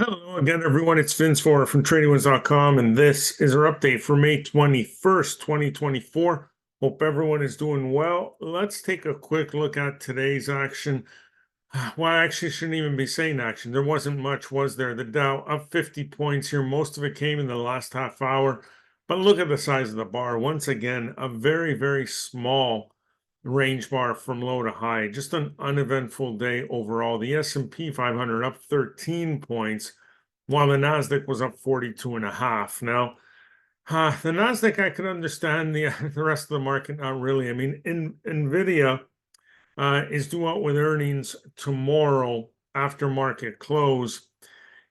Hello again, everyone. It's Vince Forer from TradingWinds.com, and this is our update for May 21st, 2024. Hope everyone is doing well. Let's take a quick look at today's action. Well, I actually shouldn't even be saying action. There wasn't much, was there? The Dow up 50 points here. Most of it came in the last half hour. But look at the size of the bar. Once again, a very, very small range bar from low to high. Just an uneventful day overall. The S&P 500 up 13 points, while the Nasdaq was up 42 and a half. Now, the Nasdaq, I can understand. The rest of the market, not really. I mean, NVDA is due out with earnings tomorrow after market close.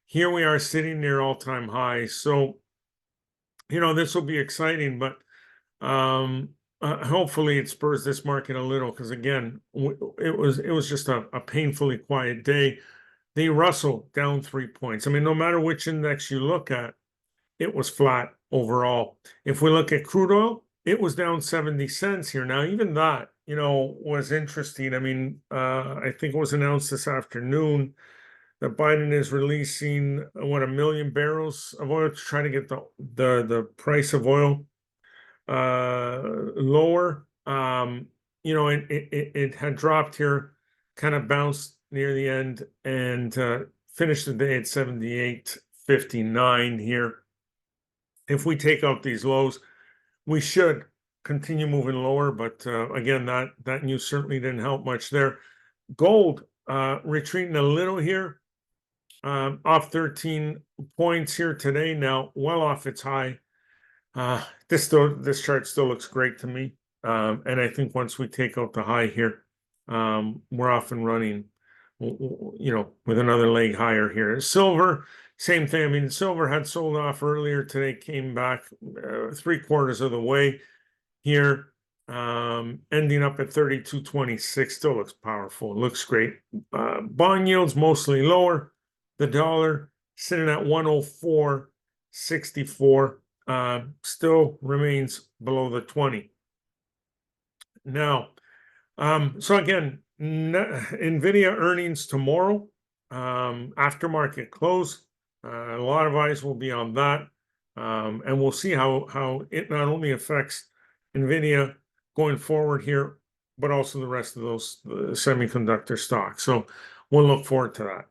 Here we are sitting near all-time highs. So, this will be exciting, but hopefully it spurs this market a little, because again, it was just a painfully quiet day. The Russell down 3 points. I mean, no matter which index you look at, it was flat overall. If we look at crude oil, it was down 70 cents here. Now, even that, was interesting. I mean, I think it was announced this afternoon that Biden is releasing, 1 million barrels of oil to try to get the price of oil lower. It had dropped here, kind of bounced near the end, and finished the day at 78.59 here. If we take out these lows, we should continue moving lower, but again, that news certainly didn't help much there. Gold retreating a little here, off 13 points here today, now well off its high. This chart still looks great to me, and I think once we take out the high here, we're off and running, with another leg higher here. Silver, same thing. I mean, silver had sold off earlier today, came back 3/4 of the way here, ending up at 32.26. Still looks powerful. It looks great. Bond yields mostly lower. The dollar sitting at 104.64. Still remains below the 20. Now, so again, NVIDIA earnings tomorrow, after market close. A lot of eyes will be on that, and we'll see how it not only affects NVIDIA going forward here, but also the rest of those semiconductor stocks. So we'll look forward to that.